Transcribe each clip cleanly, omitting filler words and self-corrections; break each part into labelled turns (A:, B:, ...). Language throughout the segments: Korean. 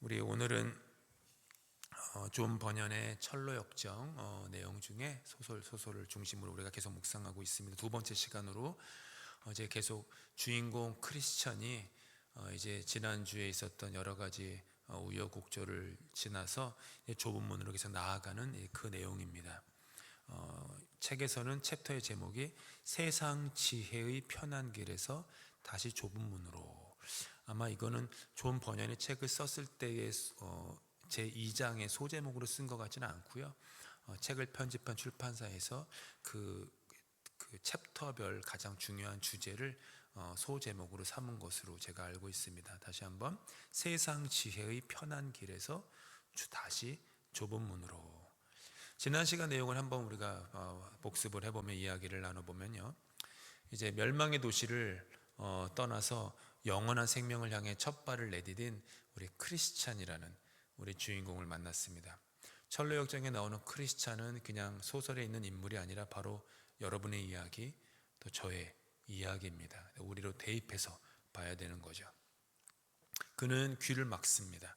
A: 우리 오늘은 존 버년의 철로역정 내용 중에 소설을 중심으로 우리가 계속 묵상하고 있습니다. 두 번째 시간으로 이제 계속 주인공 크리스찬이 이제 지난주에 있었던 여러 가지 우여곡절을 지나서 좁은 문으로 계속 나아가는 그 내용입니다. 책에서는 챕터의 제목이 세상 지혜의 편한 길에서 다시 좁은 문으로. 아마 이거는 존 버년의 책을 썼을 때의 제 2장의 소제목으로 쓴 것 같지는 않고요. 책을 편집한 출판사에서 그 챕터별 가장 중요한 주제를 소제목으로 삼은 것으로 제가 알고 있습니다. 다시 한번 세상 지혜의 편한 길에서 다시 좁은 문으로. 지난 시간 내용을 한번 우리가 복습을 해보면, 이야기를 나눠보면요, 이제 멸망의 도시를 떠나서 영원한 생명을 향해 첫 발을 내디딘 우리 크리스찬이라는 우리 주인공을 만났습니다. 철로역정에 나오는 크리스찬은 그냥 소설에 있는 인물이 아니라 바로 여러분의 이야기, 또 저의 이야기입니다. 우리로 대입해서 봐야 되는 거죠. 그는 귀를 막습니다.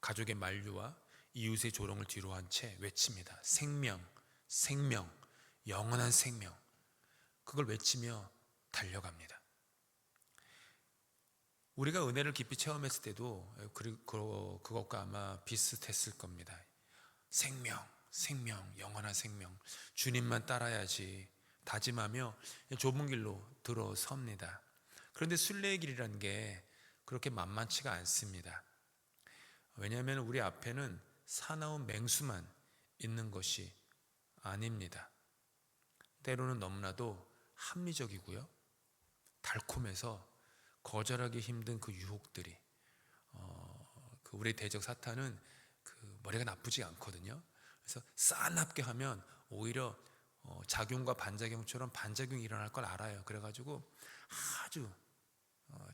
A: 가족의 만류와 이웃의 조롱을 뒤로한 채 외칩니다. 생명, 생명, 영원한 생명. 그걸 외치며 달려갑니다. 우리가 은혜를 깊이 체험했을 때도 그것과 아마 비슷했을 겁니다. 생명, 생명, 영원한 생명, 주님만 따라야지 다짐하며 좁은 길로 들어섭니다. 그런데 순례의 길이라는 게 그렇게 만만치가 않습니다. 왜냐하면 우리 앞에는 사나운 맹수만 있는 것이 아닙니다. 때로는 너무나도 합리적이고요, 달콤해서 거절하기 힘든 그 유혹들이, 우리 대적 사탄은 머리가 나쁘지 않거든요. 그래서 싸납게 하면 오히려 작용과 반작용처럼 반작용이 일어날 걸 알아요. 그래가지고 아주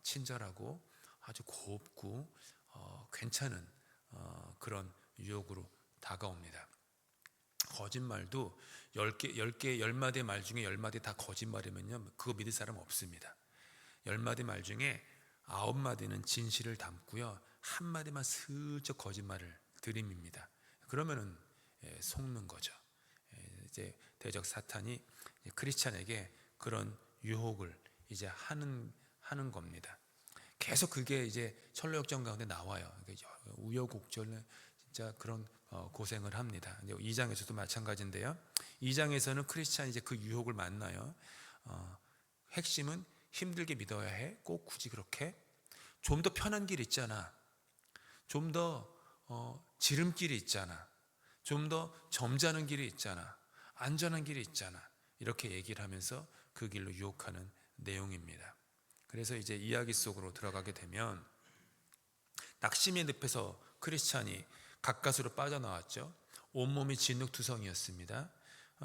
A: 친절하고 아주 곱고 괜찮은 그런 유혹으로 다가옵니다. 거짓말도 10마디의 말 중에 10마디 다 거짓말이면요, 그거 믿을 사람 없습니다. 10마디 말 중에 9마디는 진실을 담고요, 한마디만 슬쩍 거짓말을 들이밉니다. 그러면은 속는 거죠. 이제 대적 사탄이 크리스찬에게 그런 유혹을 이제 하는 겁니다. 계속 그게 이제 철로역정 가운데 나와요. 우여곡절 진짜 그런 고생을 합니다. 2장에서도 마찬가지인데요. 2장에서는 크리스찬이 이제 그 유혹을 만나요. 핵심은 힘들게 믿어야 해? 꼭 굳이 그렇게? 좀 더 편한 길 있잖아. 좀 더 지름길이 있잖아. 좀 더 점잖은 길이 있잖아. 안전한 길이 있잖아. 이렇게 얘기를 하면서 그 길로 유혹하는 내용입니다. 그래서 이제 이야기 속으로 들어가게 되면, 낙심의 늪에서 크리스찬이 가까스로 빠져나왔죠. 온몸이 진흙투성이었습니다.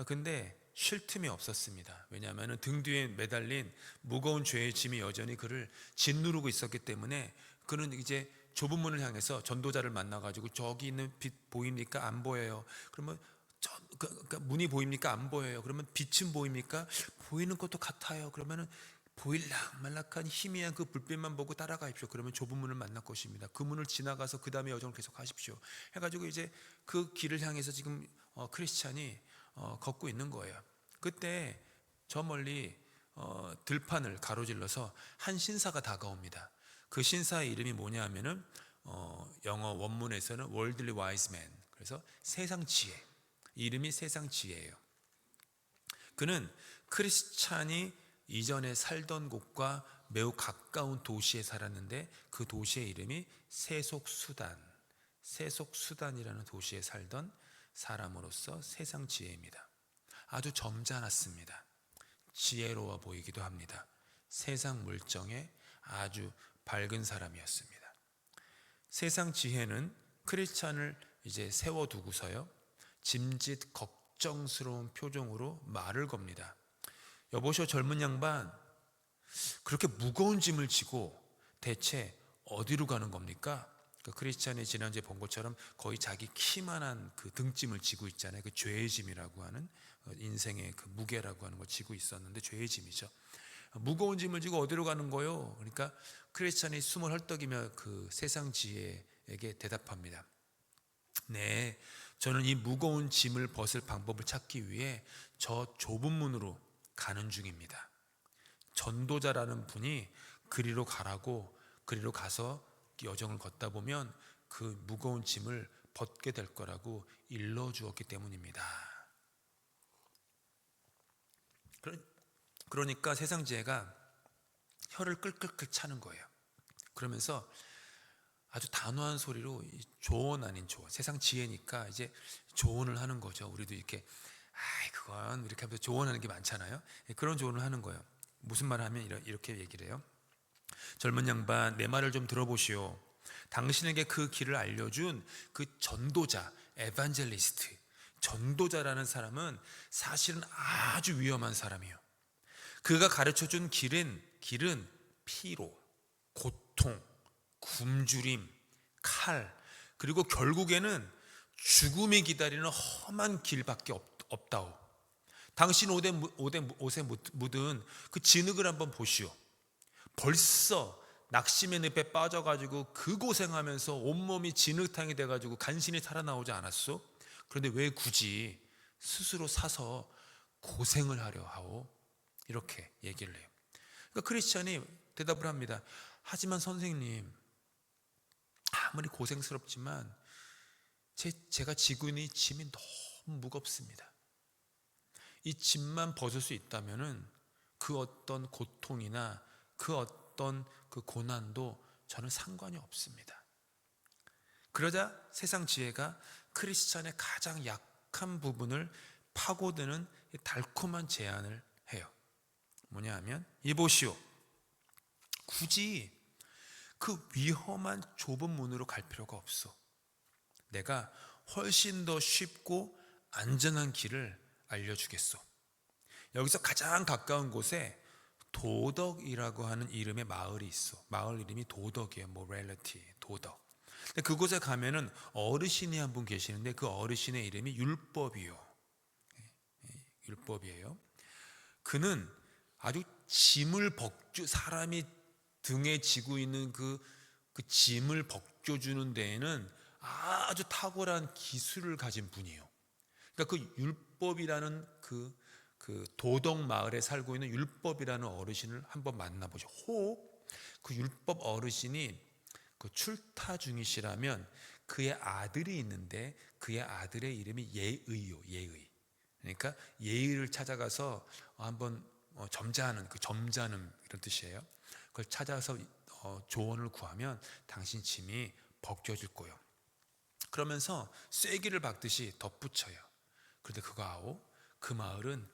A: 근데 쉴 틈이 없었습니다. 왜냐하면 등 뒤에 매달린 무거운 죄의 짐이 여전히 그를 짓누르고 있었기 때문에, 그는 이제 좁은 문을 향해서 전도자를 만나가지고 저기 있는 빛 보입니까? 안 보여요. 그러면 그러니까 문이 보입니까? 안 보여요. 그러면 빛은 보입니까? 보이는 것도 같아요. 그러면은 보일락말락한 희미한 그 불빛만 보고 따라가십시오. 그러면 좁은 문을 만날 것입니다. 그 문을 지나가서 그 다음에 여정을 계속 하십시오. 해가지고 이제 그 길을 향해서 지금 크리스찬이 걷고 있는 거예요. 그때 저 멀리 들판을 가로질러서 한 신사가 다가옵니다. 그 신사의 이름이 뭐냐 하면은 영어 원문에서는 worldly wise man, 그래서 세상 지혜, 이름이 세상 지혜예요. 그는 크리스찬이 이전에 살던 곳과 매우 가까운 도시에 살았는데, 그 도시의 이름이 세속수단이라는 도시에 살던 사람으로서 세상 지혜입니다. 아주 점잖았습니다. 지혜로워 보이기도 합니다. 세상 물정에 아주 밝은 사람이었습니다. 세상 지혜는 크리스찬을 이제 세워두고서요, 짐짓 걱정스러운 표정으로 말을 겁니다. 여보시오, 젊은 양반, 그렇게 무거운 짐을 지고 대체 어디로 가는 겁니까? 크리스찬이 지난주에 본 것처럼 거의 자기 키만한 그 등짐을 지고 있잖아요. 그 죄의 짐이라고 하는, 인생의 그 무게라고 하는 걸 지고 있었는데, 죄의 짐이죠. 무거운 짐을 지고 어디로 가는 거요? 그러니까 크리스찬이 숨을 헐떡이며 그 세상 지혜의 그리스도에게 대답합니다. 네, 저는 이 무거운 짐을 벗을 방법을 찾기 위해 저 좁은 문으로 가는 중입니다. 전도자라는 분이 그리로 가라고, 그리로 가서 여정을 걷다 보면 그 무거운 짐을 벗게 될 거라고 일러주었기 때문입니다. 그러니까 세상 지혜가 혀를 끌끌끌 차는 거예요. 그러면서 아주 단호한 소리로 조언 아닌 조언, 세상 지혜니까 이제 조언을 하는 거죠. 우리도 이렇게 그건 이렇게 하면서 조언하는 게 많잖아요. 그런 조언을 하는 거예요. 무슨 말을 하면 이렇게 얘기를 해요. 젊은 양반, 내 말을 좀 들어보시오. 당신에게 그 길을 알려준 그 전도자, 에반젤리스트, 전도자라는 사람은 사실은 아주 위험한 사람이에요. 그가 가르쳐준 길은 피로, 고통, 굶주림, 칼, 그리고 결국에는 죽음이 기다리는 험한 길밖에 없다오. 당신 옷에 묻은 그 진흙을 한번 보시오. 벌써 낙심의 늪에 빠져가지고 그 고생하면서 온몸이 진흙탕이 돼가지고 간신히 살아나오지 않았소? 그런데 왜 굳이 스스로 사서 고생을 하려 하오? 이렇게 얘기를 해요. 그러니까 크리스찬이 대답을 합니다. 하지만 선생님, 아무리 고생스럽지만 제가 지고 있는 이 짐이 너무 무겁습니다. 이 짐만 벗을 수 있다면은 그 어떤 고통이나 그 어떤 그 고난도 저는 상관이 없습니다. 그러자 세상 지혜가 크리스찬의 가장 약한 부분을 파고드는 달콤한 제안을 해요. 뭐냐 하면, 이보시오. 굳이 그 위험한 좁은 문으로 갈 필요가 없어. 내가 훨씬 더 쉽고 안전한 길을 알려주겠어. 여기서 가장 가까운 곳에 도덕이라고 하는 이름의 마을이 있어. 마을 이름이 도덕이에요. 모랄리티, 도덕. 근데 그곳에 가면은 어르신이 한 분 계시는데 그 어르신의 이름이 율법이요. 율법이에요. 그는 아주 짐을 사람이 등에 지고 있는 그 짐을 벗겨주는 데에는 아주 탁월한 기술을 가진 분이에요. 그러니까 그 율법이라는 그 도덕 마을에 살고 있는 율법이라는 어르신을 한번 만나보죠. 혹 그 율법 어르신이 그 출타 중이시라면 그의 아들이 있는데 그의 아들의 이름이 예의요. 예의. 그러니까 예의를 찾아가서 한번 점잖은, 그 점잖음 이런 뜻이에요. 그걸 찾아서 조언을 구하면 당신 짐이 벗겨질 거예요. 그러면서 쐐기를 박듯이 덧붙여요. 그런데 그거 아오? 그 마을은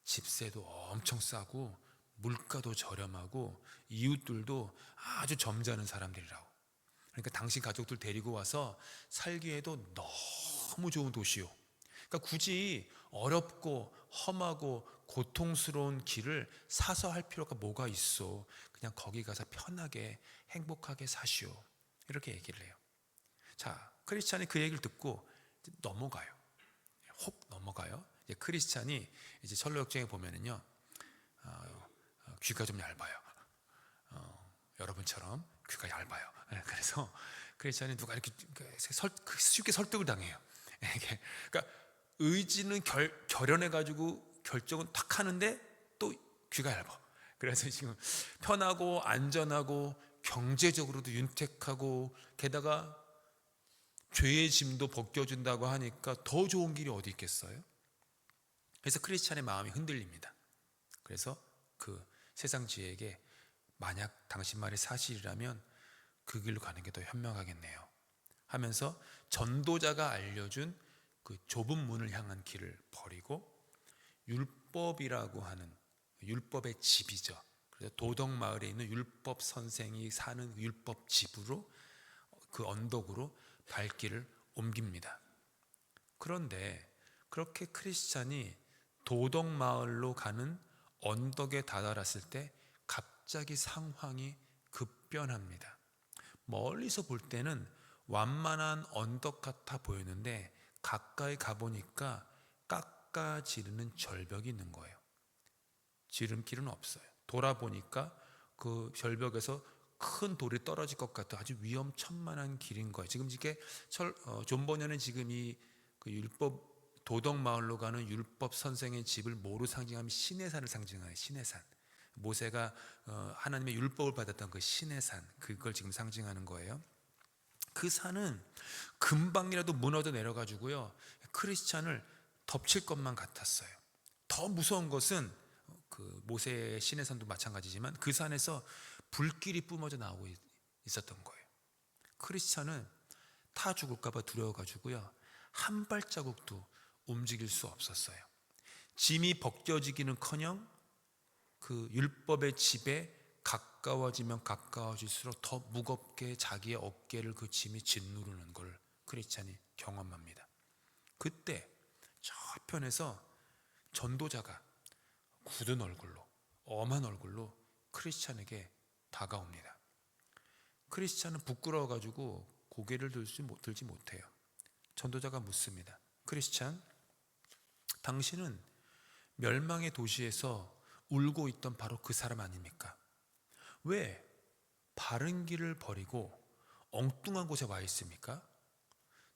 A: 집세도 엄청 싸고 물가도 저렴하고 이웃들도 아주 점잖은 사람들이라고. 그러니까 당신 가족들 데리고 와서 살기에도 너무 좋은 도시요. 그러니까 굳이 어렵고 험하고 고통스러운 길을 사서 할 필요가 뭐가 있어. 그냥 거기 가서 편하게 행복하게 사시오. 이렇게 얘기를 해요. 자, 크리스찬이 그 얘기를 듣고 넘어가요. 혹 넘어가요. 이제 크리스찬이 이제 철로역정에 보면은요, 귀가 좀 얇아요. 여러분처럼 귀가 얇아요. 그래서 크리스찬이 누가 이렇게 쉽게 설득을 당해요. 그러니까 의지는 결연해가지고 결정은 탁 하는데 또 귀가 얇아. 그래서 지금 편하고 안전하고 경제적으로도 윤택하고 게다가 죄의 짐도 벗겨준다고 하니까 더 좋은 길이 어디 있겠어요? 그래서 크리스찬의 마음이 흔들립니다. 그래서 그 세상 지혜에게 만약 당신 말이 사실이라면 그 길로 가는 게 더 현명하겠네요 하면서 전도자가 알려준 그 좁은 문을 향한 길을 버리고 율법이라고 하는 율법의 집이죠. 그래서 도덕 마을에 있는 율법 선생이 사는 율법 집으로 그 언덕으로 발길을 옮깁니다. 그런데 그렇게 크리스찬이 도덕 마을로 가는 언덕에 다다랐을 때 갑자기 상황이 급변합니다. 멀리서 볼 때는 완만한 언덕 같아 보였는데 가까이 가보니까 깎아지르는 절벽이 있는 거예요. 지름길은 없어요. 돌아보니까 그 절벽에서 큰 돌이 떨어질 것 같은 아주 위험천만한 길인 거예요. 지금 이게 존 버녀는 지금 그 율법 도덕 마을로 가는 율법 선생의 집을 뭐로 상징하면 시내산을 상징하는 시내산. 모세가 하나님의 율법을 받았던 그 시내산, 그걸 지금 상징하는 거예요. 그 산은 금방이라도 무너져 내려가지고요 크리스찬을 덮칠 것만 같았어요. 더 무서운 것은 그 모세의 시내산도 마찬가지지만 그 산에서 불길이 뿜어져 나오고 있었던 거예요. 크리스찬은 타 죽을까봐 두려워가지고요 한 발자국도 움직일 수 없었어요. 짐이 벗겨지기는커녕 그 율법의 집에 가까워지면 가까워질수록 더 무겁게 자기의 어깨를 그 짐이 짓누르는 걸 크리스찬이 경험합니다. 그때 저편에서 전도자가 굳은 얼굴로 엄한 얼굴로 크리스찬에게 다가옵니다. 크리스찬은 부끄러워가지고 고개를 들지 못해요. 전도자가 묻습니다. 크리스찬, 당신은 멸망의 도시에서 울고 있던 바로 그 사람 아닙니까? 왜 바른 길을 버리고 엉뚱한 곳에 와 있습니까?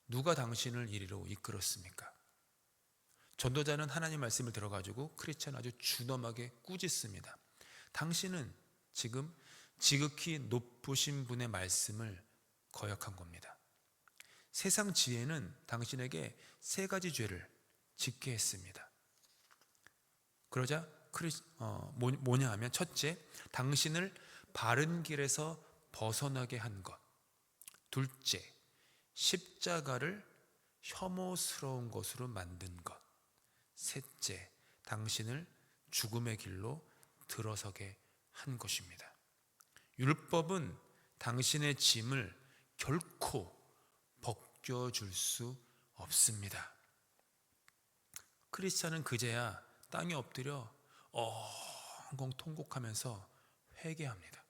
A: 누가 당신을 이리로 이끌었습니까? 전도자는 하나님 말씀을 들어가지고 크리스찬 아주 준엄하게 꾸짖습니다. 당신은 지금 지극히 높으신 분의 말씀을 거역한 겁니다. 세상 지혜는 당신에게 세 가지 죄를 짓게 했습니다. 그러자 뭐냐 하면 첫째, 당신을 바른 길에서 벗어나게 한 것. 둘째, 십자가를 혐오스러운 것으로 만든 것. 셋째, 당신을 죽음의 길로 들어서게 한 것입니다. 율법은 당신의 짐을 결코 벗겨줄 수 없습니다. 크리스찬은 그제야 땅에 엎드려 엉엉 통곡하면서 회개합니다.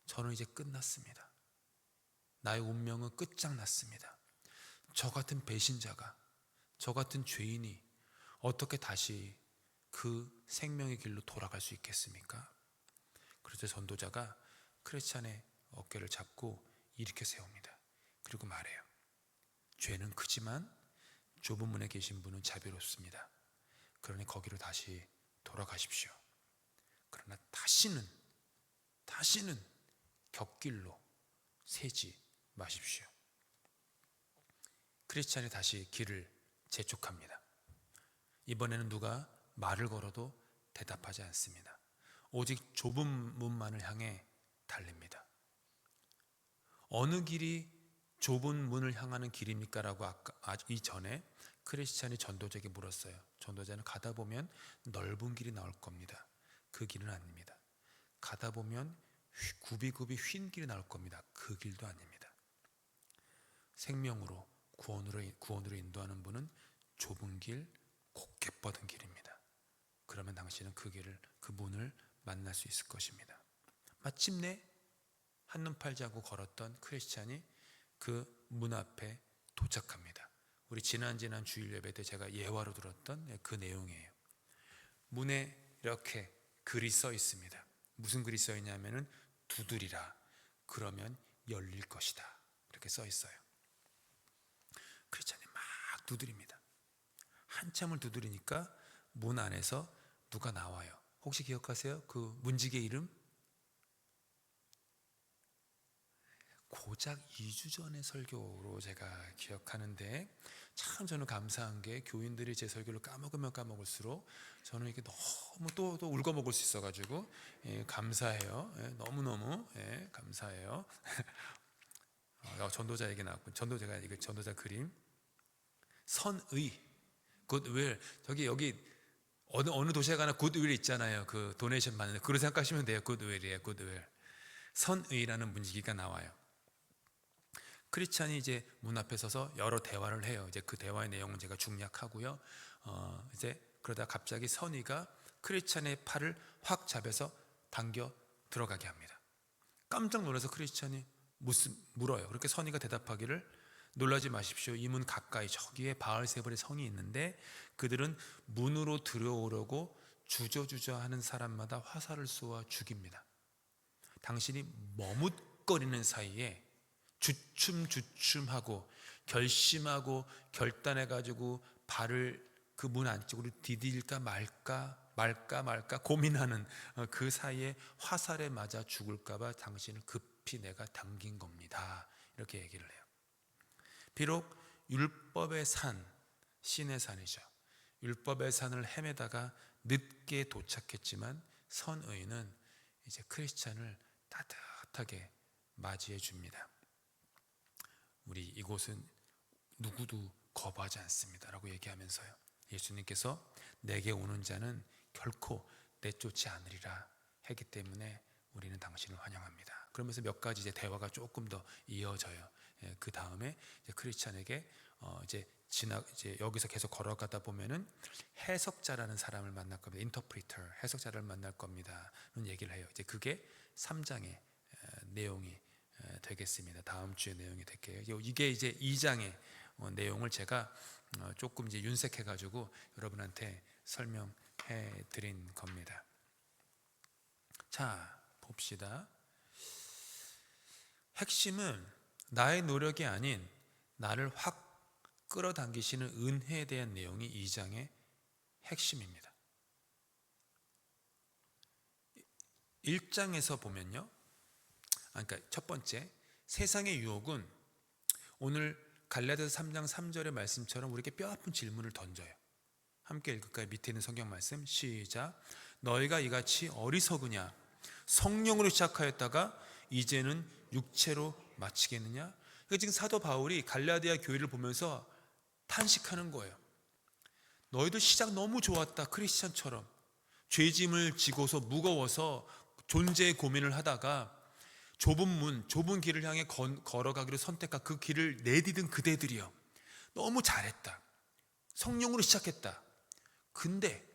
A: 저는 이제 끝났습니다. 나의 운명은 끝장났습니다. 저 같은 배신자가, 저 같은 죄인이 어떻게 다시 그 생명의 길로 돌아갈 수 있겠습니까? 그래서 전도자가 크리스찬의 어깨를 잡고 일으켜 세웁니다. 그리고 말해요. 죄는 크지만 좁은 문에 계신 분은 자비롭습니다. 그러니 거기로 다시 돌아가십시오. 그러나 다시는 곁길로 새지 마십시오. 크리스찬이 다시 길을 재촉합니다. 이번에는 누가 말을 걸어도 대답하지 않습니다. 오직 좁은 문만을 향해 달립니다. 어느 길이 좁은 문을 향하는 길입니까? 라고 이전에 크리스찬이 전도자에게 물었어요. 전도자는 가다 보면 넓은 길이 나올 겁니다. 그 길은 아닙니다. 가다 보면 굽이굽이 휜 길이 나올 겁니다. 그 길도 아닙니다. 생명으로 구원으로 인도하는 분은 좁은 길, 곱게 뻗은 길입니다. 그러면 당신은 그 문을 만날 수 있을 것입니다. 마침내 한눈 팔지 않고 걸었던 크리스찬이 그 문 앞에 도착합니다. 우리 지난 주일 예배 때 제가 예화로 들었던 그 내용이에요. 문에 이렇게 글이 써 있습니다. 무슨 글이 써 있냐면은 두드리라 그러면 열릴 것이다. 이렇게 써 있어요. 크리스찬이 막 두드립니다. 한참을 두드리니까 문 안에서 누가 나와요. 혹시 기억하세요? 그 문지기의 이름? 고작 2주 전의 설교로 제가 기억하는데 참 저는 감사한 게 교인들이 제 설교를 까먹으면 까먹을수록 저는 이게 너무 또 울고 먹을 수 있어가지고 감사해요. 너무너무 감사해요. 전도자에게 나왔고 전도자 그림 선의 굿윌 여기 어느 도시에 가나 굿윌 있잖아요. 그 도네이션 받는 그렇게 생각하시면 돼요. 굿윌이에요. 굿윌 선의라는 문지기가 나와요. 크리스찬이 이제 문 앞에 서서 여러 대화를 해요. 이제 그 대화의 내용은 제가 중략하고요. 이제 그러다 갑자기 선의가 크리스찬의 팔을 확 잡아서 당겨 들어가게 합니다. 깜짝 놀라서 크리스찬이 물어요. 그렇게 선의가 대답하기를 놀라지 마십시오. 이 문 가까이 저기에 바알세불의 성이 있는데 그들은 문으로 들어오려고 주저주저 하는 사람마다 화살을 쏘아 죽입니다. 당신이 머뭇거리는 사이에 주춤주춤하고 결심하고 결단해가지고 발을 그 문 안쪽으로 디딜까 말까 고민하는 그 사이에 화살에 맞아 죽을까봐 당신을 급히 내가 당긴 겁니다. 이렇게 얘기를 해요. 비록 율법의 산, 신의 산이죠. 율법의 산을 헤매다가 늦게 도착했지만 선의는 이제 크리스찬을 따뜻하게 맞이해 줍니다. 우리 이곳은 누구도 거부하지 않습니다 라고 얘기하면서요, 예수님께서 내게 오는 자는 결코 내쫓지 않으리라 했기 때문에 우리는 당신을 환영합니다. 그러면서 몇 가지 이제 대화가 조금 더 이어져요. 그 다음에 크리스찬에게 이제 여기서 계속 걸어가다 보면은 해석자라는 사람을 만날 겁니다. 인터프리터, 해석자를 만날 겁니다는 얘기를 해요. 이제 그게 3장의 내용이 되겠습니다. 다음 주의 내용이 될게요. 이게 이제 2장의 내용을 제가 조금 이제 윤색해 가지고 여러분한테 설명해 드린 겁니다. 자, 봅시다. 핵심은 나의 노력이 아닌 나를 확 끌어당기시는 은혜에 대한 내용이 2장의 핵심입니다. 1장에서 보면요, 그러니까 첫 번째, 세상의 유혹은 오늘 갈라디아서 3장 3절의 말씀처럼 우리에게 뼈아픈 질문을 던져요. 함께 읽을까요? 밑에 있는 성경 말씀 시작. 너희가 이같이 어리석으냐? 성령으로 시작하였다가 이제는 육체로 마치겠느냐? 그러니까 지금 사도 바울이 갈라디아 교회를 보면서 탄식하는 거예요. 너희들 시작 너무 좋았다. 크리스찬처럼 죄짐을 지고서 무거워서 존재의 고민을 하다가 좁은 문, 좁은 길을 향해 걸어가기로 선택한 그 길을 내디딘 그대들이요, 너무 잘했다. 성령으로 시작했다. 근데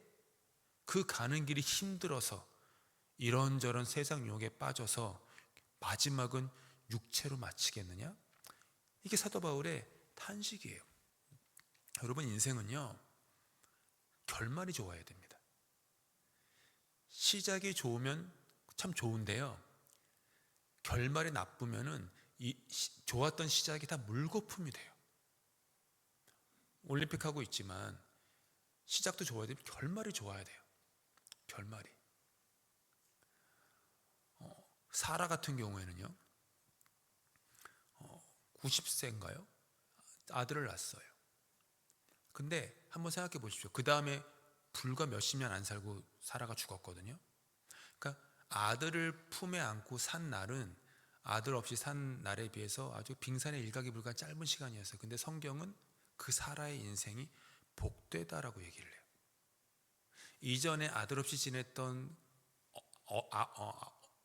A: 그 가는 길이 힘들어서 이런저런 세상 유혹에 빠져서 마지막은 육체로 마치겠느냐? 이게 사도 바울의 탄식이에요. 여러분, 인생은요, 결말이 좋아야 됩니다. 시작이 좋으면 참 좋은데요, 결말이 나쁘면은 좋았던 시작이 다 물거품이 돼요. 올림픽 하고 있지만 시작도 좋아야 되면 결말이 좋아야 돼요. 결말이. 사라 같은 경우에는요, 90세인가요? 아들을 낳았어요. 근데 한번 생각해 보십시오. 그 다음에 불과 몇십 년 안 살고 사라가 죽었거든요. 그러니까 아들을 품에 안고 산 날은 아들 없이 산 날에 비해서 아주 빙산의 일각이 불과한 짧은 시간이었어요. 근데 성경은 그 사라의 인생이 복되다라고 얘기를 해요. 이전에 아들 없이 지냈던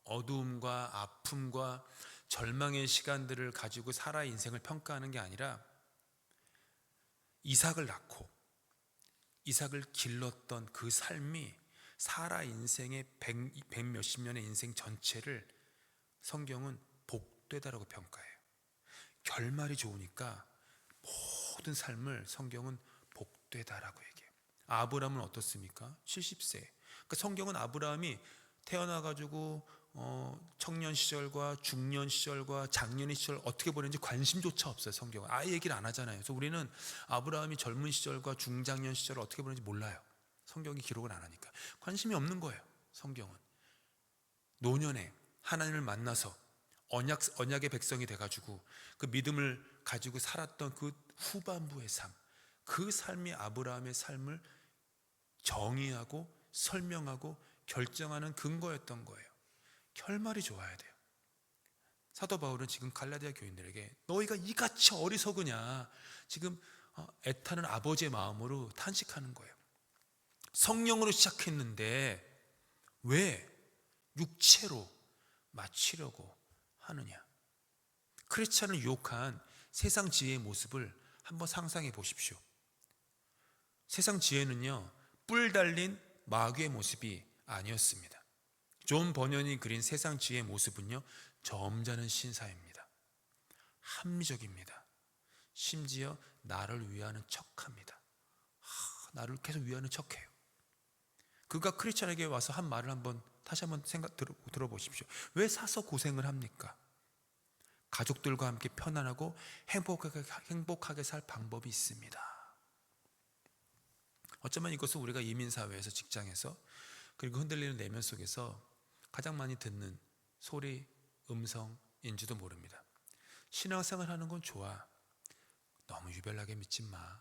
A: 어두움과 아픔과 절망의 시간들을 가지고 사라의 인생을 평가하는 게 아니라 이삭을 낳고 이삭을 길렀던 그 삶이 사라 인생의 백 몇십 년의 인생 전체를 성경은 복되다라고 평가해요. 결말이 좋으니까 모든 삶을 성경은 복되다라고 얘기해요. 아브라함은 어떻습니까? 70세. 그러니까 성경은 아브라함이 태어나가지고 청년 시절과 중년 시절과 장년의 시절 어떻게 보냈는지 관심조차 없어요. 성경은 아예 얘기를 안 하잖아요. 그래서 우리는 아브라함이 젊은 시절과 중장년 시절을 어떻게 보냈는지 몰라요. 성경이 기록을 안 하니까 관심이 없는 거예요. 성경은 노년에 하나님을 만나서 언약의 백성이 돼가지고 그 믿음을 가지고 살았던 그 후반부의 삶, 그 삶이 아브라함의 삶을 정의하고 설명하고 결정하는 근거였던 거예요. 결말이 좋아야 돼요. 사도 바울은 지금 갈라디아 교인들에게 너희가 이같이 어리석으냐, 지금 애타는 아버지의 마음으로 탄식하는 거예요. 성령으로 시작했는데 왜 육체로 마치려고 하느냐? 크리스찬을 유혹한 세상 지혜의 모습을 한번 상상해 보십시오. 세상 지혜는요, 뿔 달린 마귀의 모습이 아니었습니다. 존 버년이 그린 세상 지혜의 모습은요, 점잖은 신사입니다. 합리적입니다. 심지어 나를 위하는 척합니다. 나를 계속 위하는 척해요. 그가 크리스찬에게 와서 한 말을 한번 다시 한번 들어보십시오. 왜 사서 고생을 합니까? 가족들과 함께 편안하고 행복하게 살 방법이 있습니다. 어쩌면 이것은 우리가 이민사회에서, 직장에서, 그리고 흔들리는 내면 속에서 가장 많이 듣는 소리, 음성인지도 모릅니다. 신앙생활 하는 건 좋아. 너무 유별나게 믿지 마.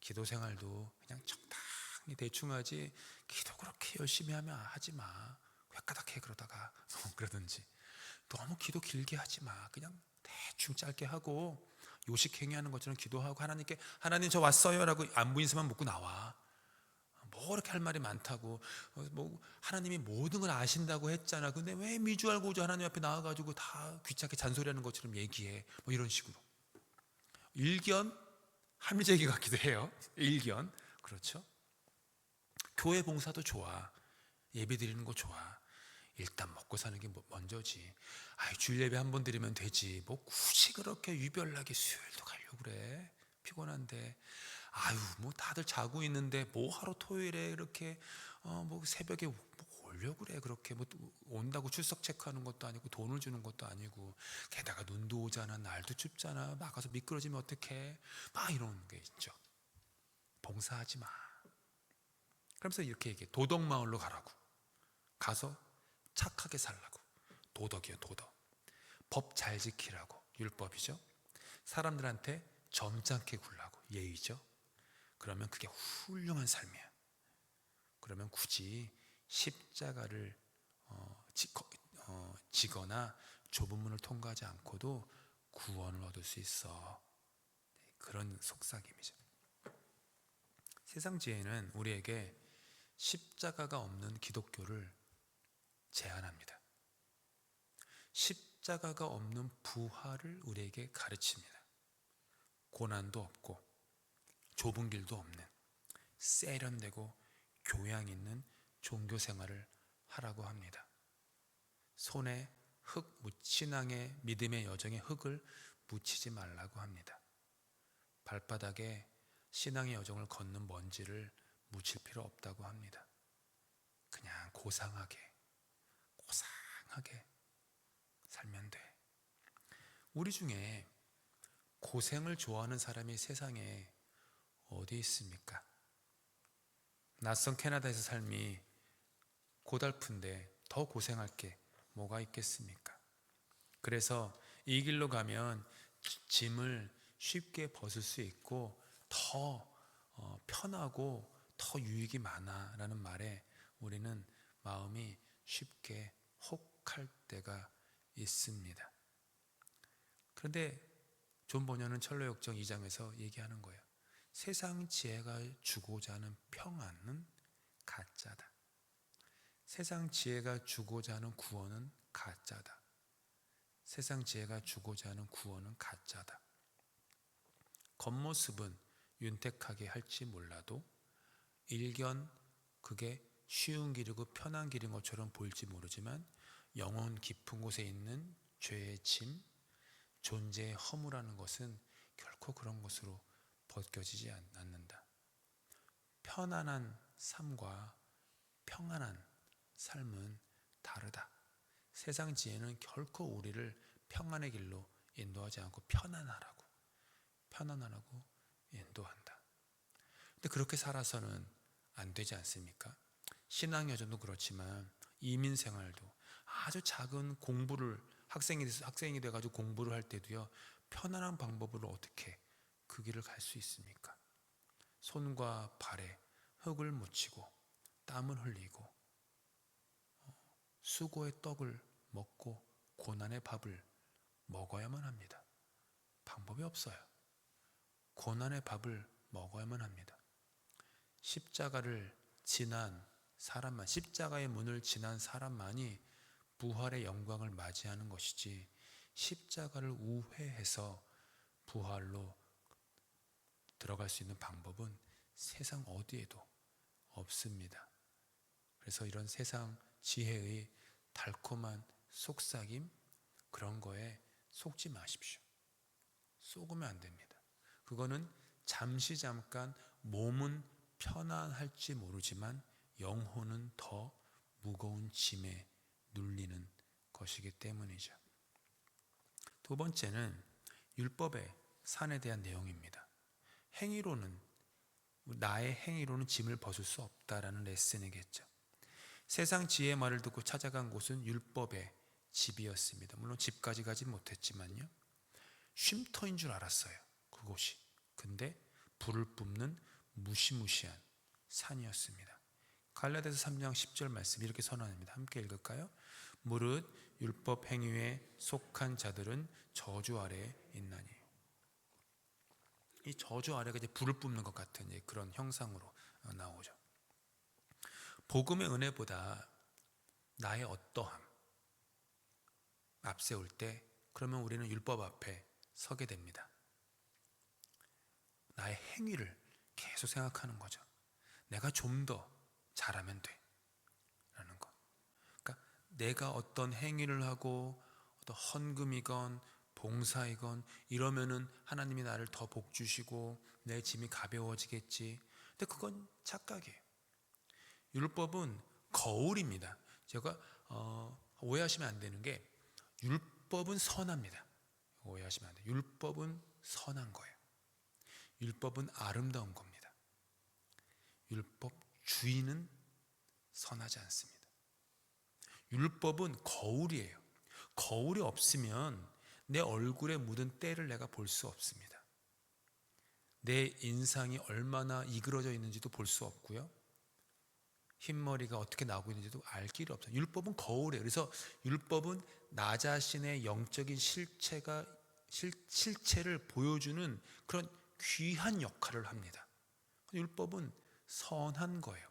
A: 기도 생활도 그냥 적당히 대충 하지, 기도 그렇게 열심히 하면 하지 마. 획가닥해 그러다가 그러든지, 너무 기도 길게 하지 마. 그냥 대충 짧게 하고 요식행위 하는 것처럼 기도하고 하나님께 하나님 저 왔어요 라고 안부 인사만 묻고 나와. 뭐 그렇게 할 말이 많다고, 뭐 하나님이 모든 걸 아신다고 했잖아. 근데 왜 미주알고주 하나님 앞에 나와가지고 다 귀찮게 잔소리하는 것처럼 얘기해. 뭐 이런 식으로 일견 합리적이 같기도 해요. 일견. 그렇죠. 교회 봉사도 좋아. 예배 드리는 거 좋아. 일단 먹고 사는 게 먼저지. 주일 예배 한 번 드리면 되지. 뭐 굳이 그렇게 유별나게 수요일도 가려고 그래. 피곤한데. 뭐 다들 자고 있는데 뭐 하루 토요일에 이렇게 뭐 새벽에 뭐 오려고 그래. 그렇게 뭐 온다고 출석 체크하는 것도 아니고 돈을 주는 것도 아니고, 게다가 눈도 오잖아, 날도 춥잖아, 나가서 미끄러지면 어떡해, 막 이런 게 있죠. 봉사하지 마. 그러면서 이렇게 얘기해. 도덕마을로 가라고. 가서 착하게 살라고. 도덕이요, 도덕. 법 잘 지키라고. 율법이죠. 사람들한테 점잖게 굴라고. 예의죠. 그러면 그게 훌륭한 삶이야. 그러면 굳이 십자가를 지거나 좁은 문을 통과하지 않고도 구원을 얻을 수 있어. 그런 속삭임이죠. 세상 지혜는 우리에게 십자가가 없는 기독교를 제안합니다. 십자가가 없는 부활을 우리에게 가르칩니다. 고난도 없고 좁은 길도 없는 세련되고 교양 있는 종교 생활을 하라고 합니다. 손에 신앙의 믿음의 여정에 흙을 묻히지 말라고 합니다. 발바닥에 신앙의 여정을 걷는 먼지를 묻힐 필요 없다고 합니다. 그냥 고상하게 살면 돼. 우리 중에 고생을 좋아하는 사람이 세상에 어디 있습니까? 낯선 캐나다에서 삶이 고달픈데 더 고생할 게 뭐가 있겠습니까? 그래서 이 길로 가면 짐을 쉽게 벗을 수 있고 더 편하고 더 유익이 많아라는 말에 우리는 마음이 쉽게 혹할 때가 있습니다. 그런데 존 버녀는 철로역정 2장에서 얘기하는 거예요. 세상 지혜가 주고자 하는 평안은 가짜다. 세상 지혜가 주고자 하는 구원은 가짜다. 세상 지혜가 주고자 하는 구원은 가짜다. 겉모습은 윤택하게 할지 몰라도 일견 그게 쉬운 길이고 편한 길인 것처럼 보일지 모르지만 영혼 깊은 곳에 있는 죄의 짐, 존재의 허무라는 것은 결코 그런 것으로 벗겨지지 않는다. 편안한 삶과 평안한 삶은 다르다. 세상 지혜는 결코 우리를 평안의 길로 인도하지 않고 편안하라고 인도한다. 근데 그렇게 살아서는 안 되지 않습니까? 신앙 여정도 그렇지만 이민 생활도 아주 작은 공부를 학생이 돼가지고 공부를 할 때도요, 편안한 방법으로 어떻게 그 길을 갈 수 있습니까? 손과 발에 흙을 묻히고 땀을 흘리고 수고의 떡을 먹고 고난의 밥을 먹어야만 합니다. 방법이 없어요. 고난의 밥을 먹어야만 합니다. 십자가의 문을 지난 사람만이 부활의 영광을 맞이하는 것이지, 십자가를 우회해서 부활로 들어갈 수 있는 방법은 세상 어디에도 없습니다. 그래서 이런 세상 지혜의 달콤한 속삭임, 그런 거에 속지 마십시오. 속으면 안 됩니다. 그거는 잠깐 몸은 편안할지 모르지만 영혼은 더 무거운 짐에 눌리는 것이기 때문이죠. 두 번째는 율법의 산에 대한 내용입니다. 나의 행위로는 짐을 벗을 수 없다라는 레슨이겠죠. 세상 지혜의 말을 듣고 찾아간 곳은 율법의 집이었습니다. 물론 집까지 가지 못했지만요, 쉼터인 줄 알았어요, 그곳이. 근데 불을 뿜는 무시무시한 산이었습니다. 갈라디아서 3장 10절 말씀 이렇게 선언합니다. 함께 읽을까요? 무릇 율법 행위에 속한 자들은 저주 아래에 있나니. 이 저주 아래가 이제 불을 뿜는 것 같은 그런 형상으로 나오죠. 복음의 은혜보다 나의 어떠함 앞세울 때, 그러면 우리는 율법 앞에 서게 됩니다. 나의 행위를 계속 생각하는 거죠. 내가 좀 더 잘하면 돼 라는 것. 그러니까 내가 어떤 행위를 하고 어떤 헌금이건 봉사이건 이러면은 하나님이 나를 더 복 주시고 내 짐이 가벼워지겠지. 근데 그건 착각이에요. 율법은 거울입니다. 제가 오해하시면 안 되는 게, 율법은 선합니다. 오해하시면 안 돼요. 율법은 선한 거예요. 율법은 아름다운 겁니다. 율법 주인은 선하지 않습니다. 율법은 거울이에요. 거울이 없으면 내 얼굴에 묻은 때를 내가 볼 수 없습니다. 내 인상이 얼마나 이그러져 있는지도 볼 수 없고요, 흰머리가 어떻게 나오고 있는지도 알 길이 없어요. 율법은 거울이에요. 그래서 율법은 나 자신의 영적인 실체를 보여주는 그런 귀한 역할을 합니다. 율법은 선한 거예요.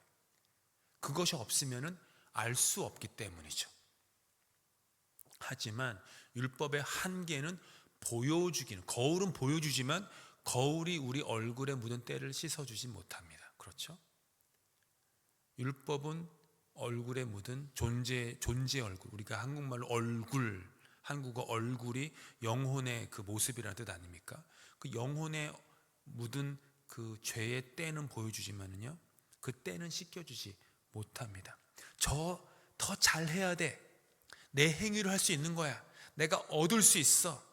A: 그것이 없으면 알 수 없기 때문이죠. 하지만 율법의 한계는 거울은 보여주지만 거울이 우리 얼굴에 묻은 때를 씻어주지 못합니다. 그렇죠? 율법은 얼굴에 묻은 존재 얼굴, 우리가 한국말로 한국어 얼굴이 영혼의 그 모습이라는 뜻 아닙니까? 그 영혼에 묻은 그 죄의 때는 보여주지만은요, 그 때는 씻겨주지 못합니다. 더 잘해야 돼. 내 행위를 할 수 있는 거야. 내가 얻을 수 있어.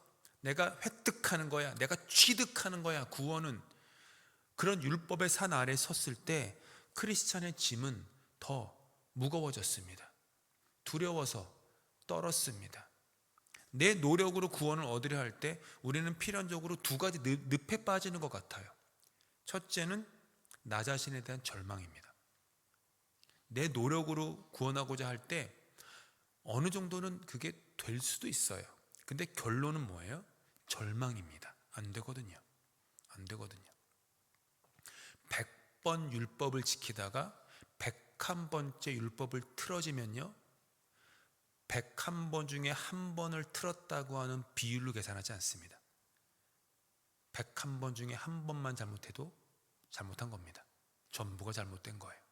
A: 내가 획득하는 거야. 내가 취득하는 거야. 구원은. 그런 율법의 산 아래에 섰을 때 크리스찬의 짐은 더 무거워졌습니다. 두려워서 떨었습니다. 내 노력으로 구원을 얻으려 할 때 우리는 필연적으로 두 가지 늪에 빠지는 것 같아요. 첫째는 나 자신에 대한 절망입니다. 내 노력으로 구원하고자 할 때 어느 정도는 그게 될 수도 있어요. 근데 결론은 뭐예요? 절망입니다. 안 되거든요. 100번 율법을 지키다가 101번째 율법을 틀어지면요, 101번 중에 한 번을 틀었다고 하는 비율로 계산하지 않습니다. 101번 중에 한 번만 잘못해도 잘못한 겁니다. 전부가 잘못된 거예요.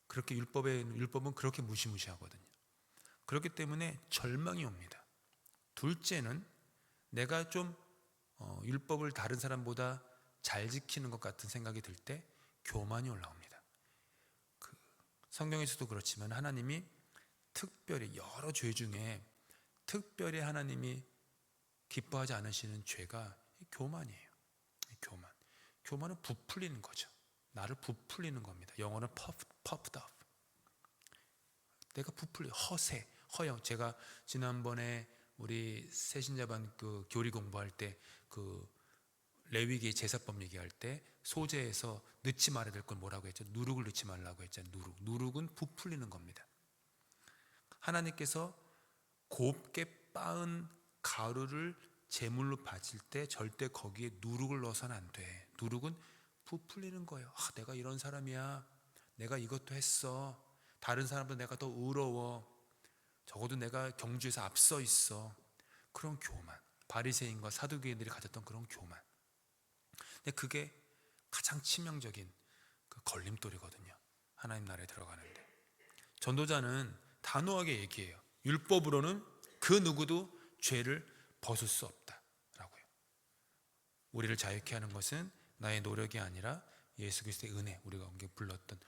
A: 그렇게 율법은 그렇게 무시무시하거든요. 그렇기 때문에 절망이 옵니다. 둘째는 내가 좀 율법을 다른 사람보다 잘 지키는 것 같은 생각이 들 때 교만이 올라옵니다. 성경에서도 그렇지만 하나님이 특별히 여러 죄 중에 특별히 하나님이 기뻐하지 않으시는 죄가 교만이에요. 교만은 부풀리는 거죠. 나를 부풀리는 겁니다. 영어는 puffed up. 내가 부풀려, 허영. 제가 지난번에 우리 새신자반 그 교리 공부할 때 그 레위기 제사법 얘기할 때 소재에서 넣지 말아야 될 건 뭐라고 했죠? 누룩을 넣지 말라고 했잖아요. 누룩은 부풀리는 겁니다. 하나님께서 곱게 빻은 가루를 제물로 바칠 때 절대 거기에 누룩을 넣어서는 안 돼. 누룩은 부풀리는 거예요. 내가 이런 사람이야. 내가 이것도 했어. 다른 사람보다 내가 더 의로워. 적어도 내가 경주에서 앞서 있어. 그런 교만. 바리새인과 사두개인들이 가졌던 그런 교만. 근데 그게 가장 치명적인 그 걸림돌이거든요. 하나님 나라에 들어가는데. 전도자는 단호하게 얘기해요. 율법으로는 그 누구도 죄를 벗을 수 없다라고요. 우리를 자유케 하는 것은 나의 노력이 아니라 예수 그리스도의 은혜, 우리가 불렀던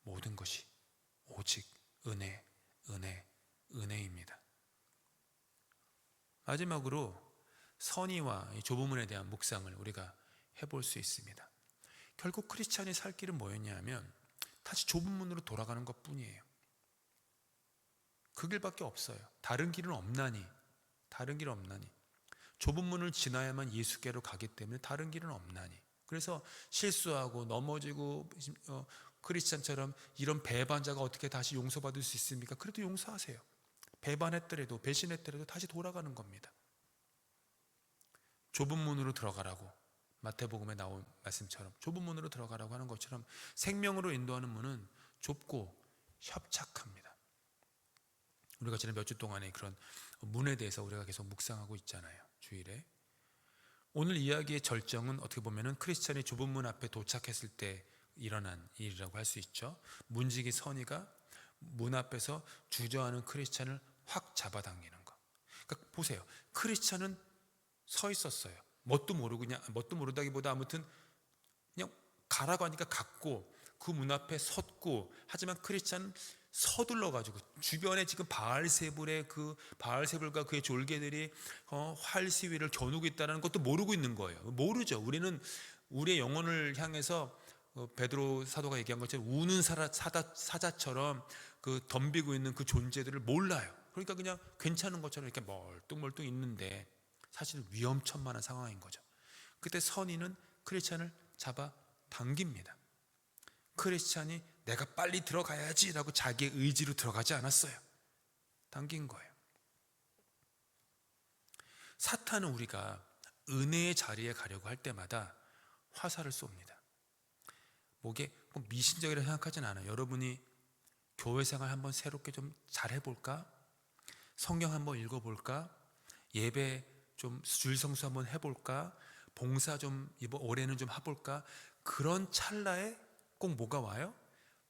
A: 모든 것이 오직 은혜, 은혜, 은혜입니다. 마지막으로 선의와 좁은 문에 대한 묵상을 우리가 해볼 수 있습니다. 결국 크리스찬이 살 길은 뭐였냐 하면 다시 좁은 문으로 돌아가는 것 뿐이에요. 그 길밖에 없어요. 다른 길은 없나니, 다른 길은 없나니. 좁은 문을 지나야만 예수께로 가기 때문에 다른 길은 없나니. 그래서 실수하고 넘어지고 크리스찬처럼 이런 배반자가 어떻게 다시 용서받을 수 있습니까? 그래도 용서하세요. 배반했더라도 배신했더라도 다시 돌아가는 겁니다. 좁은 문으로 들어가라고, 마태복음에 나온 말씀처럼 좁은 문으로 들어가라고 하는 것처럼 생명으로 인도하는 문은 좁고 협착합니다. 우리가 지난 몇 주 동안에 그런 문에 대해서 우리가 계속 묵상하고 있잖아요. 주일에. 오늘 이야기의 절정은 어떻게 보면은 크리스찬이 좁은 문 앞에 도착했을 때 일어난 일이라고 할 수 있죠. 문지기 선의가 문 앞에서 주저하는 크리스찬을 확 잡아당기는 거. 그러니까 보세요. 크리스찬은 서 있었어요. 뭣도 모르고, 그냥 뭣도 모르다기보다 아무튼 그냥 가라고 하니까 갔고, 그 문 앞에 섰고, 하지만 크리스찬은 서둘러 가지고 주변에 지금 바알세불의 그 바알세불과 그의 졸개들이 활 시위를 겨누고 있다는 것도 모르고 있는 거예요. 모르죠. 우리는 우리의 영혼을 향해서 베드로 사도가 얘기한 것처럼 우는 사자처럼 그 덤비고 있는 그 존재들을 몰라요. 그러니까 그냥 괜찮은 것처럼 이렇게 멀뚱멀뚱 있는데 사실 위험천만한 상황인 거죠. 그때 선의는 크리스찬을 잡아 당깁니다. 크리스찬이 내가 빨리 들어가야지라고 자기의 의지로 들어가지 않았어요. 당긴 거예요. 사탄은 우리가 은혜의 자리에 가려고 할 때마다 화살을 쏩니다. 뭐게 미신적이라 생각하진 않아요. 여러분이 교회 생활 한번 새롭게 좀 잘 해볼까? 성경 한번 읽어볼까? 예배 좀 줄성수 한번 해볼까? 봉사 좀 이번 올해는 좀 해볼까? 그런 찰나에 꼭 뭐가 와요?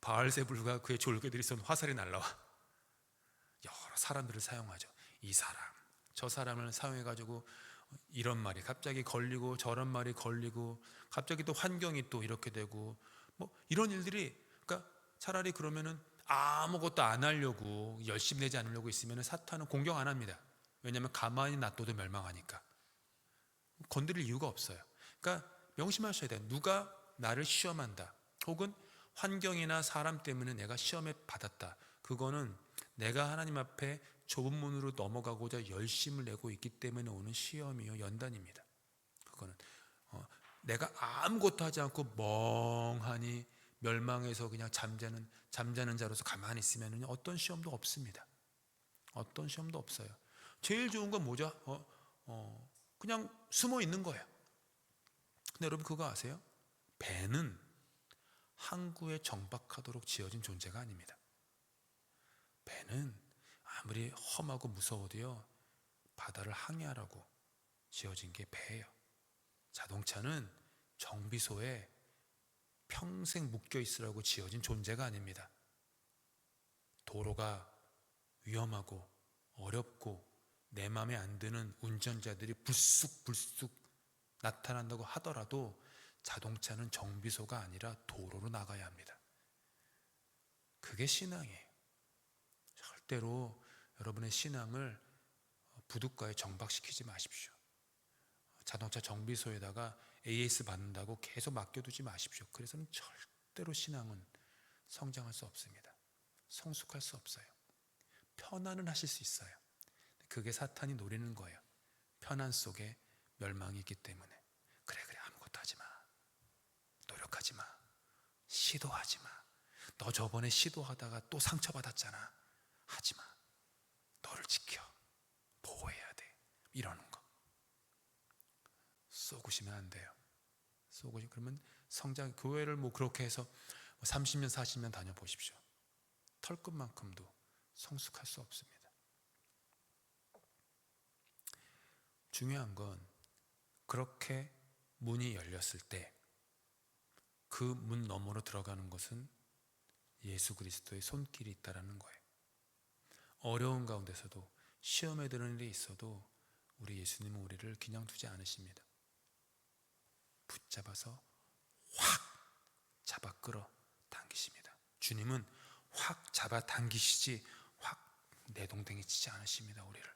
A: 바알세불과 그의 졸개들이 쏜 화살이 날라와. 여러 사람들을 사용하죠. 이 사람, 저 사람을 사용해가지고 이런 말이 갑자기 걸리고 저런 말이 걸리고, 갑자기 또 환경이 또 이렇게 되고, 뭐 이런 일들이. 그러니까 차라리 그러면은 아무것도 안 하려고 열심히 내지 않으려고 있으면 사탄은 공격 안 합니다. 왜냐하면 가만히 놔둬도 멸망하니까. 건드릴 이유가 없어요. 그러니까 명심하셔야 돼요. 누가 나를 시험한다, 혹은 환경이나 사람 때문에 내가 시험에 받았다, 그거는 내가 하나님 앞에 좁은 문으로 넘어가고자 열심을 내고 있기 때문에 오는 시험이요, 연단입니다. 그거는 내가 아무것도 하지 않고 멍하니 멸망해서 그냥 잠자는 자로서 가만히 있으면 어떤 시험도 없습니다. 어떤 시험도 없어요. 제일 좋은 건 뭐죠? 그냥 숨어 있는 거예요. 근데 여러분 그거 아세요? 배는 항구에 정박하도록 지어진 존재가 아닙니다. 배는 아무리 험하고 무서워도요, 바다를 항해하라고 지어진 게 배예요. 자동차는 정비소에 평생 묶여 있으라고 지어진 존재가 아닙니다. 도로가 위험하고 어렵고 내 마음에 안 드는 운전자들이 불쑥불쑥 나타난다고 하더라도 자동차는 정비소가 아니라 도로로 나가야 합니다. 그게 신앙이에요. 절대로 여러분의 신앙을 부둣가에 정박시키지 마십시오. 자동차 정비소에다가 AS 받는다고 계속 맡겨두지 마십시오. 그래서는 절대로 신앙은 성장할 수 없습니다. 성숙할 수 없어요. 편안은 하실 수 있어요. 그게 사탄이 노리는 거예요. 편안 속에 멸망이 있기 때문에. 그래 아무것도 하지 마. 노력하지 마. 시도하지 마. 너 저번에 시도하다가 또 상처받았잖아. 하지 마. 너를 지켜. 보호해야 돼. 이러는 거. 쏘구시면 안 돼요. 그러면 성장, 교회를 그렇게 해서 30년 40년 다녀보십시오. 털끝만큼도 성숙할 수 없습니다. 중요한 건 그렇게 문이 열렸을 때 그 문 너머로 들어가는 것은 예수 그리스도의 손길이 있다라는 거예요. 어려운 가운데서도, 시험에 드는 일이 있어도 우리 예수님은 우리를 그냥 두지 않으십니다. 붙잡아서 확 잡아 끌어 당기십니다. 주님은 확 잡아당기시지 확 내동댕이 치지 않으십니다. 우리를.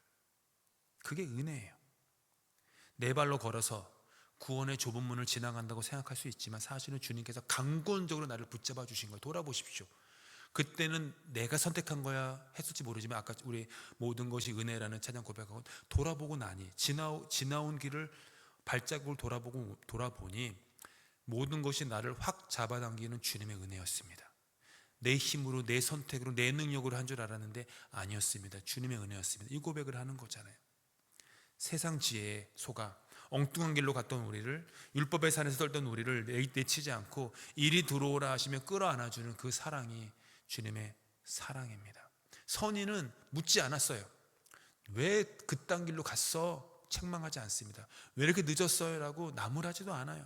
A: 그게 은혜예요. 네 발로 걸어서 구원의 좁은 문을 지나간다고 생각할 수 있지만 사실은 주님께서 강권적으로 나를 붙잡아 주신 거예요. 돌아보십시오. 그때는 내가 선택한 거야 했을지 모르지만 아까 우리 모든 것이 은혜라는 찬양 고백하고 돌아보고 나니 지나온 길을 발자국을 돌아보니 모든 것이 나를 확 잡아당기는 주님의 은혜였습니다. 내 힘으로 내 선택으로 내 능력으로 한 줄 알았는데 아니었습니다. 주님의 은혜였습니다. 이 고백을 하는 거잖아요. 세상 지혜에 속아 엉뚱한 길로 갔던 우리를, 율법의 산에서 떨던 우리를 내치지 않고 이리 들어오라 하시며 끌어안아주는 그 사랑이 주님의 사랑입니다. 선인은 묻지 않았어요. 왜 그딴 길로 갔어? 책망하지 않습니다. 왜 이렇게 늦었어요? 라고 나무라지도 않아요.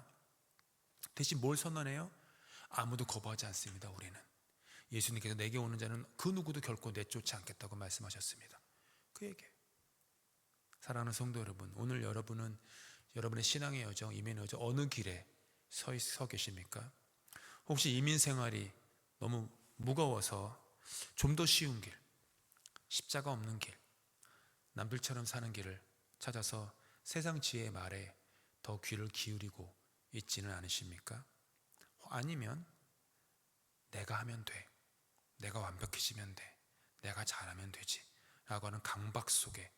A: 대신 뭘 선언해요? 아무도 거부하지 않습니다. 우리는 예수님께서 내게 오는 자는 그 누구도 결코 내쫓지 않겠다고 말씀하셨습니다. 그 얘기예요. 사랑하는 성도 여러분, 오늘 여러분은 여러분의 신앙의 여정, 이민의 여정 어느 길에 서 계십니까? 혹시 이민 생활이 너무 무거워서 좀 더 쉬운 길, 십자가 없는 길, 남들처럼 사는 길을 찾아서 세상 지혜의 말에 더 귀를 기울이고 있지는 않으십니까? 아니면 내가 하면 돼, 내가 완벽해지면 돼, 내가 잘하면 되지 라고 하는 강박 속에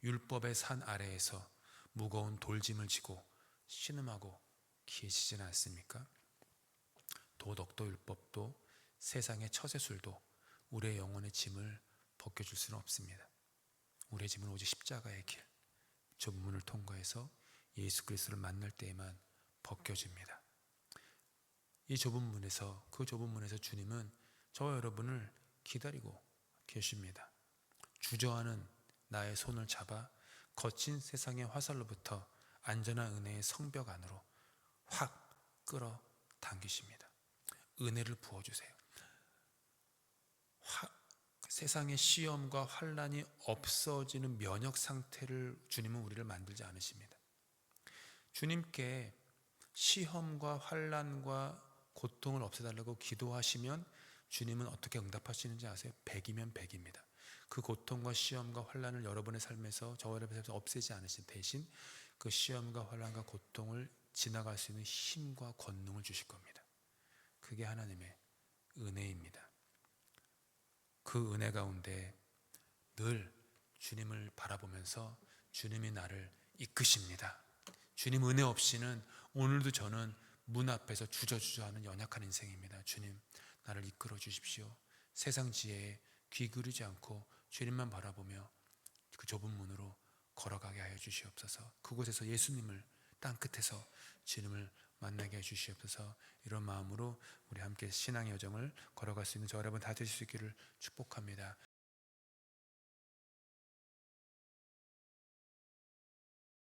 A: 율법의 산 아래에서 무거운 돌짐을 지고 신음하고 계시지는 않습니까? 도덕도 율법도 세상의 처세술도 우리의 영혼의 짐을 벗겨줄 수는 없습니다. 우리의 짐은 오직 십자가의 길, 좁은 문을 통과해서 예수 그리스도를 만날 때에만 벗겨집니다. 이 좁은 문에서, 그 좁은 문에서 주님은 저와 여러분을 기다리고 계십니다. 주저하는 나의 손을 잡아 거친 세상의 화살로부터 안전한 은혜의 성벽 안으로 확 끌어당기십니다. 은혜를 부어주세요. 세상의 시험과 환난이 없어지는 면역 상태를 주님은 우리를 만들지 않으십니다. 주님께 시험과 환난과 고통을 없애달라고 기도하시면 주님은 어떻게 응답하시는지 아세요? 100이면 100입니다. 그 고통과 시험과 환난을 여러분의 삶에서, 저와 여러분의 삶에서 없애지 않으신 대신 그 시험과 환난과 고통을 지나갈 수 있는 힘과 권능을 주실 겁니다. 그게 하나님의 은혜입니다. 그 은혜 가운데 늘 주님을 바라보면서 주님이 나를 이끄십니다. 주님 은혜 없이는 오늘도 저는 문 앞에서 주저주저하는 연약한 인생입니다. 주님 나를 이끌어 주십시오. 세상 지혜에 귀 기울이지 않고 주님만 바라보며 그 좁은 문으로 걸어가게 하여 주시옵소서. 그곳에서 예수님을, 땅끝에서 주님을 만나게 해 주시옵소서. 이런 마음으로 우리 함께 신앙의 여정을 걸어갈 수 있는 저 여러분 다 되실 수 있기를 축복합니다.